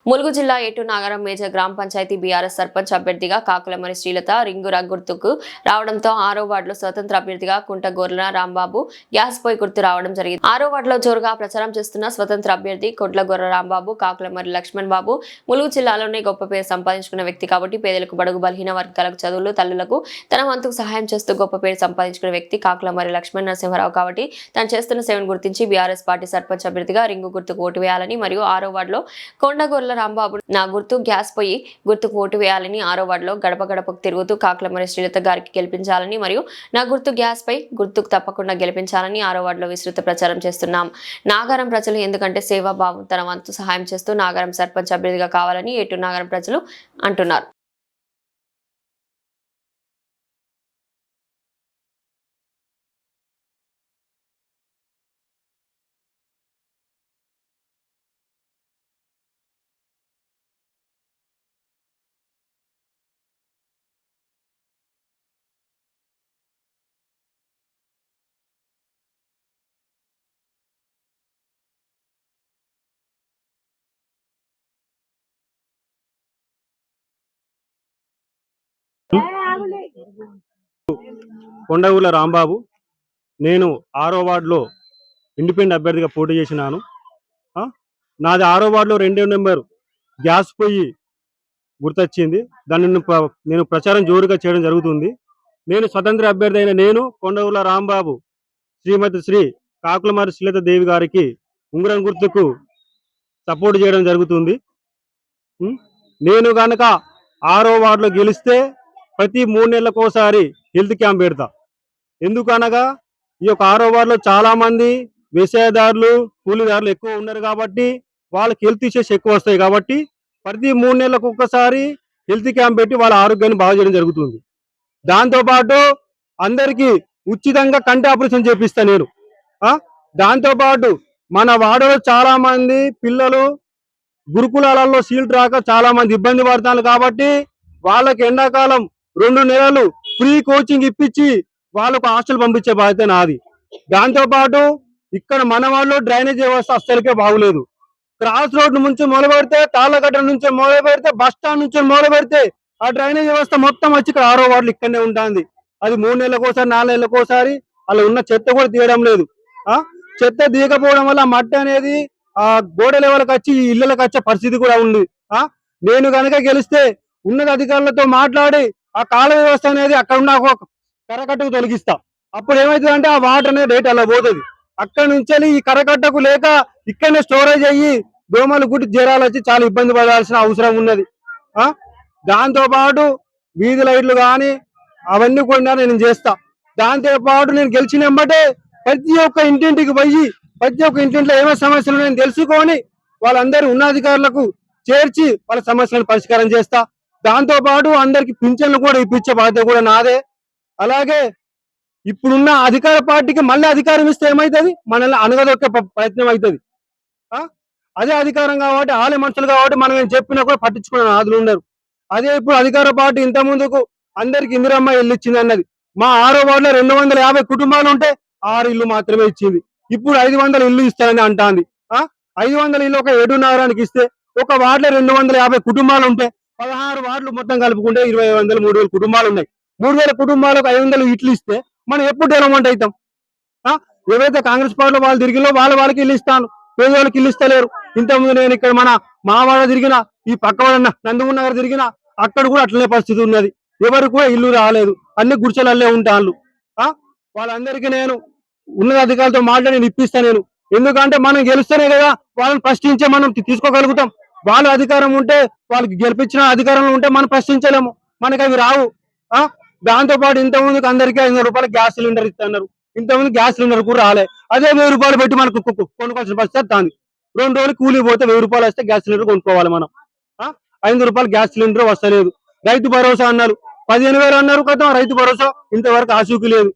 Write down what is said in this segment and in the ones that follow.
ములుగు జిల్లా ఏటూరు నాగరం మేజర్ గ్రామ పంచాయతీ బీఆర్ఎస్ సర్పంచ్ అభ్యర్థిగా కాకులమరి శ్రీలత రింగు గుర్తుకు రావడంతో 6వ వార్డులో స్వతంత్ర అభ్యర్థిగా కుంటగొర్ల రాంబాబు గ్యాస్ పొయ్యి గుర్తు రావడం జరిగింది. 6వ వార్డులో జోరుగా ప్రచారం చేస్తున్న స్వతంత్ర అభ్యర్థి కొట్లగొర్ర రాంబాబు కాకులమరి లక్ష్మణ్ బాబు ములుగు జిల్లాలోనే గొప్ప పేరు సంపాదించుకున్న వ్యక్తి కాబట్టి పేదలకు బడుగు బలహీన వర్గాలకు చదువులు తల్లులకు తన వంతుకు సహాయం చేస్తూ గొప్ప పేరు సంపాదించుకున్న వ్యక్తి కాకులమరి లక్ష్మణ్ నరసింహారావు కాబట్టి తను చేస్తున్న సేవను గుర్తించి బీఆర్ఎస్ పార్టీ సర్పంచ్ అభ్యర్థిగా రింగు గుర్తుకు ఓటు వేయాలని మరియు 6వ వార్డులో కొండగొర్ల రాంబాబు నా గుర్తు గ్యాస్ పొయ్యి గుర్తుకు ఓటు వేయాలని 6వ వార్డులో గడప గడపకు తిరుగుతూ కాకులమరి శ్రీలత గారికి గెలిపించాలని మరియు నా గుర్తు గ్యాస్ పై గుర్తుకు తప్పకుండా గెలిపించాలని 6వ వార్డులో విస్తృత ప్రచారం చేస్తున్నాం. నాగారం ప్రజలు ఎందుకంటే సేవాభావం తన వంతు సహాయం చేస్తూ నాగారం సర్పంచ్ అభ్యర్థిగా కావాలని ఏటూరు నాగారం ప్రజలు అంటున్నారు. కొండగొర్ల రాంబాబు. నేను 6వ వార్డులో ఇండిపెండెంట్ అభ్యర్థిగా పోటీ చేసినాను. నాది 6వ వార్డులో 2వ నెంబర్ గ్యాస్ పొయ్యి గుర్తొచ్చింది. దాన్ని నేను ప్రచారం జోరుగా చేయడం జరుగుతుంది. నేను స్వతంత్ర అభ్యర్థి అయిన నేను కొండగొర్ల రాంబాబు శ్రీమతి శ్రీ కాకులమరి శ్రీలత దేవి గారికి ఉంగరం గుర్తుకు సపోర్ట్ చేయడం జరుగుతుంది. నేను కనుక 6వ వార్డులో గెలిస్తే ప్రతి 3 నెలలకోసారి హెల్త్ క్యాంప్ పెడతా. ఎందుకనగా ఈ యొక్క 6వ వార్డులో చాలా మంది వ్యవసాయదారులు కూలీదారులు ఎక్కువ ఉన్నారు కాబట్టి వాళ్ళకి హెల్త్ ఇష్యూస్ ఎక్కువ వస్తాయి కాబట్టి ప్రతి 3 నెలలకు ఒక్కసారి హెల్త్ క్యాంప్ పెట్టి వాళ్ళ ఆరోగ్యాన్ని బాగు చేయడం జరుగుతుంది. దాంతోపాటు అందరికీ ఉచితంగా కంటి ఆపరేషన్ చేపిస్తా నేను. దాంతోపాటు మన వాడలో చాలా మంది పిల్లలు గురుకులాలలో సీట్లు రాక చాలా మంది ఇబ్బంది పడతారు కాబట్టి వాళ్ళకి ఎండాకాలం 2 నెలలు ఫ్రీ కోచింగ్ ఇప్పించి వాళ్ళకు హాస్టల్ పంపించే బాధ్యత నాది. దాంతోపాటు ఇక్కడ మన వాళ్ళు డ్రైనేజ్ వ్యవస్థ అస్సలకే బాగులేదు. క్రాస్ రోడ్ నుంచి మొదలు పెడితే తాళ్ళగడ్డ నుంచి మొదలు పెడితే బస్ స్టాండ్ నుంచి మొదలు పెడితే ఆ డ్రైనేజ్ వ్యవస్థ మొత్తం వచ్చి ఇక్కడ 6వ వార్డులు ఇక్కడనే ఉంటుంది. అది 3 నెలలకోసారి 4 నెలలకోసారి అలా ఉన్న చెత్త కూడా తీయడం లేదు. చెత్త తీయకపోవడం వల్ల మట్టి అనేది ఆ గోడ లెవెల్కి వచ్చి ఇళ్ళకి వచ్చే పరిస్థితి కూడా ఉంది. నేను కనుక గెలిస్తే ఉన్నత అధికారులతో మాట్లాడి ఆ కాల వ్యవస్థ అనేది అక్కడ ఉన్న కరకట్టకు తొలగిస్తా. అప్పుడు ఏమవుతుంది అంటే ఆ వాటర్ అనేది రేట్ అలా పోతుంది. అక్కడ నుంచి ఈ కరకట్టకు లేక ఇక్కడనే స్టోరేజ్ అయ్యి దోమలు గుట్టి జ్వరాలు వచ్చి చాలా ఇబ్బంది పడాల్సిన అవసరం ఉన్నది. దాంతో పాటు వీధి లైట్లు కానీ అవన్నీ కూడా నేను చేస్తా. దాంతో పాటు నేను గెలిచిన వెంబటే ప్రతి ఒక్క ఇంటింటికి పోయి ప్రతి ఒక్క ఇంటింట్లో ఏమో సమస్యలు నేను తెలుసుకొని వాళ్ళందరూ ఉన్నతాధికారులకు చేర్చి వాళ్ళ సమస్యలను పరిష్కారం చేస్తా. దాంతో పాటు అందరికి పింఛన్లు కూడా ఇప్పించే బాధ్యత కూడా నాదే. అలాగే ఇప్పుడున్న అధికార పార్టీకి మళ్ళీ అధికారం ఇస్తే ఏమవుతుంది, మనల్ని అనగదొక్కే ప్రయత్నం అవుతుంది. అదే అధికారం కాబట్టి ఆలే మనుషులు కాబట్టి మనం ఏం చెప్పినా కూడా పట్టించుకునే నాదులు ఉన్నారు. అదే ఇప్పుడు అధికార పార్టీ ఇంత ముందుకు అందరికి ఇందిరమ్మ ఇల్లు ఇచ్చింది అన్నది. మా 6వ వార్డులో 250 కుటుంబాలు ఉంటే 6 ఇల్లు మాత్రమే ఇచ్చింది. ఇప్పుడు 500 ఇల్లు ఇస్తానని అంటాంది. 500 ఇల్లు ఒక ఏటూరు నగరానికి ఇస్తే ఒక వార్డులో 250 కుటుంబాలు ఉంటే 16 వార్డులు మొత్తం కలుపుకుంటే 20,000 3,000 కుటుంబాలు ఉన్నాయి. 3,000 కుటుంబాలకు 500 ఇట్లు ఇస్తే మనం ఎప్పుడు డెవలప్మెంట్ అవుతాం? ఏవైతే కాంగ్రెస్ పార్టీలో వాళ్ళు తిరిగిలో వాళ్ళకి ఇల్లు ఇస్తాను, పేదవాళ్ళకి ఇల్లు ఇస్తలేరు. ఇంతకుముందు నేను ఇక్కడ మన మావాడ తిరిగిన ఈ పక్కవాడన్న నందమూరి నగర్ తిరిగిన అక్కడ కూడా అట్లనే పరిస్థితి ఉన్నది. ఎవరికి కూడా ఇల్లు రాలేదు, అన్ని గుడిసెలల్లే ఉంటాను. వాళ్ళందరికీ నేను ఉన్నత అధికారులతో మాట్లాడి నేను ఇప్పిస్తాను నేను. ఎందుకంటే మనం గెలుస్తేనే కదా వాళ్ళని ప్రశ్నించే మనం తీసుకోగలుగుతాం. వాళ్ళ అధికారం ఉంటే వాళ్ళకి గెలిపించిన అధికారంలో ఉంటే మనం ప్రశ్నించలేము, మనకి అవి రావు. దాంతో పాటు ఇంతకుముందుకు అందరికీ 500 రూపాయలు గ్యాస్ సిలిండర్ ఇస్తున్నారు. ఇంతకుముందు గ్యాస్ సిలిండర్ కూడా రాలే. అదే 1000 రూపాయలు పెట్టి మనకు కొనుక్కోవాల్సిన పరిస్థితి తాంది. 2 రోజులు కూలీ పోతే 1000 రూపాయలు వస్తే గ్యాస్ సిలిండర్ కొనుక్కోవాలి మనం. 500 రూపాయలు గ్యాస్ సిలిండర్ వస్తలేదు. రైతు భరోసా అన్నారు, 15,000 అన్నారు కదా. రైతు భరోసా ఇంతవరకు ఆసూకి లేదు.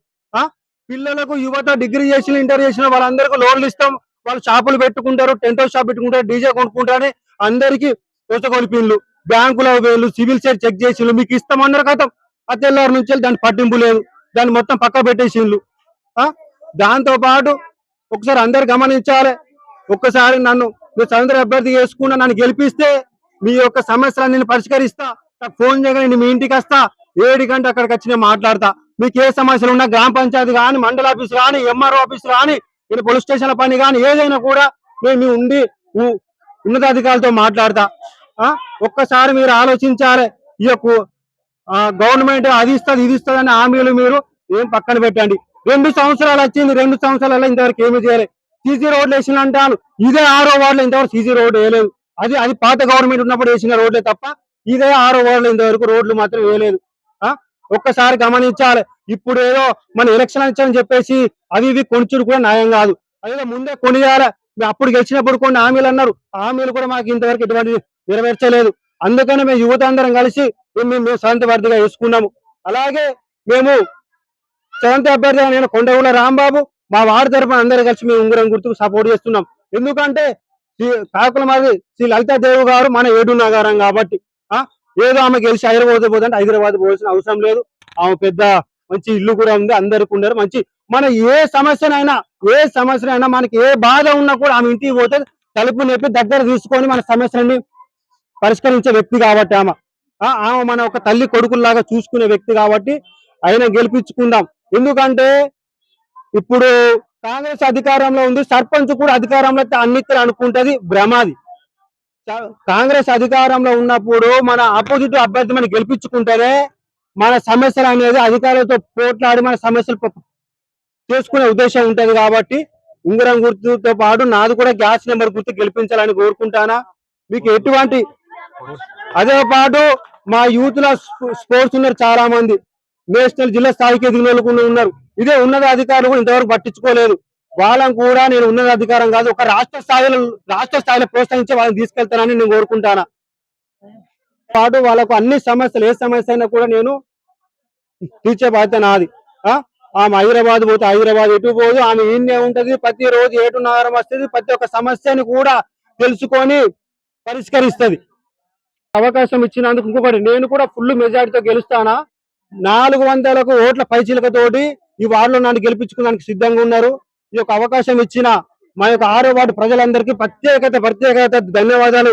పిల్లలకు యువత డిగ్రీ చేసిన ఇంటర్ చేసిన వాళ్ళందరికీ లోన్లు ఇస్తాం, వాళ్ళు షాపులు పెట్టుకుంటారు, టెంట్ హౌస్ షాప్ పెట్టుకుంటారు, డీజే కొనుక్కుంటారని అందరికీ కొలిపిన్లు, బ్యాంకుల వేలు, సివిల్ చెక్ చేసి మీకు ఇస్తామన్నారు కదా. ఆ తెల్లారి నుంచి దాన్ని పట్టింపు లేదు, దాన్ని మొత్తం పక్క పెట్టేసిండ్లు. దాంతో పాటు ఒకసారి అందరు గమనించాలి. ఒక్కసారి నన్ను స్వతంత్ర అభ్యర్థి చేసుకున్నా నన్ను గెలిపిస్తే మీ యొక్క సమస్యలను నేను పరిష్కరిస్తా. నాకు ఫోన్ చేయగానే నేను మీ ఇంటికి వస్తా. 7 గంట అక్కడికి వచ్చి నేను మాట్లాడతా. మీకు ఏ సమస్యలు ఉన్నా గ్రామ పంచాయతీ కానీ, మండల ఆఫీస్ కానీ, ఎంఆర్ఓ ఆఫీస్ కానీ, నేను పోలీస్ స్టేషన్ల పని కానీ ఏదైనా కూడా నేను మీ ఉండి ఉన్నతాధికారులతో మాట్లాడతా. ఒక్కసారి మీరు ఆలోచించాలి. ఈ యొక్క గవర్నమెంట్ అది ఇస్తుంది ఇది ఇస్తుంది అని హామీలు మీరు ఏం పక్కన పెట్టండి. 2 సంవత్సరాలు వచ్చింది, 2 సంవత్సరాలలో ఇంతవరకు ఏమి చేయలేదు. సీసీ రోడ్లు వేసిన అంటాను, ఇదే 6వ వార్డులో ఇంతవరకు సీసీ రోడ్డు వేయలేదు. అది పాత గవర్నమెంట్ ఉన్నప్పుడు వేసిన రోడ్లే తప్ప ఇదే 6వ వార్డులో ఇంతవరకు రోడ్లు మాత్రం వేయలేదు. ఒక్కసారి గమనించాలి. ఇప్పుడు ఏదో మన ఎలక్షన్ అని చెప్పేసి అవి ఇవి కొనుచుడు కూడా న్యాయం కాదు. అదే ముందే కొనియాలి. అప్పుడు గెలిచినప్పుడు కొన్ని హామీలు అన్నారు, హామీలు కూడా మాకు ఇంతవరకు ఎటువంటి నెరవేర్చలేదు. అందుకని మేము యువత అందరం కలిసి మేము సొంత అభ్యర్థిగా వేసుకున్నాము. అలాగే మేము సొంత అభ్యర్థిగా నేను కొండగూడ రాంబాబు మా వార్డు తరఫున అందరూ కలిసి మేము ఉంగరం గుర్తుకు సపోర్ట్ చేస్తున్నాం. ఎందుకంటే కాకుల మాది శ్రీ లలితాదేవి గారు మన ఏడు నగరం కాబట్టి ఏదో ఆమె గెలిచి హైదరాబాద్ పోతుంటే హైదరాబాద్ పోవాల్సిన అవసరం లేదు. ఆమె పెద్ద మంచి ఇల్లు కూడా ఉంది, అందరికి ఉన్నారు. మంచి మన ఏ సమస్యనైనా మనకి ఏ బాధ ఉన్నా కూడా ఆమె ఇంటికి పోతే తలుపు నెప్పి దగ్గర తీసుకొని మన సమస్యలన్నీ పరిష్కరించే వ్యక్తి కాబట్టి ఆమె మన ఒక తల్లి కొడుకుల్లాగా చూసుకునే వ్యక్తి కాబట్టి ఆయన గెలిపించుకుందాం. ఎందుకంటే ఇప్పుడు కాంగ్రెస్ అధికారంలో ఉంది, సర్పంచ్ కూడా అధికారంలో అన్నిత్తులు అనుకుంటది భ్రమాది. కాంగ్రెస్ అధికారంలో ఉన్నప్పుడు మన ఆపోజిట్ అభ్యర్థి మనం గెలిపించుకుంటేనే మన సమస్యలు అనేది అధికారులతో పోట్లాడి మన సమస్యలు చేసుకునే ఉద్దేశం ఉంటది. కాబట్టి ఉంగరం గుర్తుతో పాటు నాది కూడా గ్యాస్ నెంబర్ గుర్తు గెలిపించాలని కోరుకుంటానా. మీకు ఎటువంటి అదే పాటు మా యూత్ లో స్పోర్ట్స్ ఉన్నారు, చాలా మంది నేషనల్ జిల్లా స్థాయికి ఎదిగిన ఉన్నారు. ఇదే ఉన్నత అధికారులు కూడా ఇంతవరకు పట్టించుకోలేదు. వాళ్ళని కూడా నేను ఉన్నత అధికారం కాదు, ఒక రాష్ట్ర స్థాయిలో ప్రోత్సహించి వాళ్ళని తీసుకెళ్తానని నేను కోరుకుంటానా. పాటు వాళ్ళకు అన్ని సమస్యలు ఏ సమస్య అయినా కూడా నేను తీర్చే బాధ్యత నాది. ఆమె హైదరాబాద్ పోతే హైదరాబాద్ ఎటు పోదు, ఆమె ఈయనే ఉంటది. ప్రతిరోజు 7:30 వస్తుంది. ప్రతి ఒక్క సమస్యని కూడా తెలుసుకొని పరిష్కరిస్తుంది. అవకాశం ఇచ్చినందుకు ఇంకొకటి, నేను కూడా ఫుల్ మెజారిటీతో గెలుస్తానా. 400 ఓట్ల పైచీలకతోటి ఈ వార్డులో నన్ను గెలిపించుకోవడానికి సిద్ధంగా ఉన్నారు. ఈ యొక్క అవకాశం ఇచ్చిన మా యొక్క 6వ వార్డు ప్రజలందరికీ ప్రత్యేకత ధన్యవాదాలు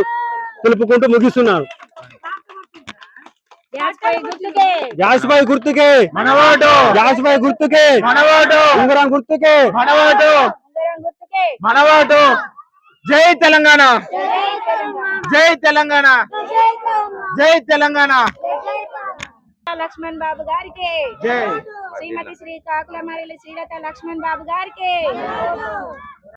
తెలుపుకుంటూ ముగిస్తున్నాను. గ్యాస్పై గుర్తుకే మనవాడు, గ్యాస్పై గుర్తుకే మనవాడు, ఉంగరం గుర్తుకే మనవాడు, మనవాడు. జై తెలంగాణ, జై తెలంగాణ, జై తెలంగాణ. లక్ష్మణ్ బాబు గారికి జై. శ్రీమతి శ్రీ కాకులమర్రి శ్రీలత లక్ష్మణ్ బాబు గారికి.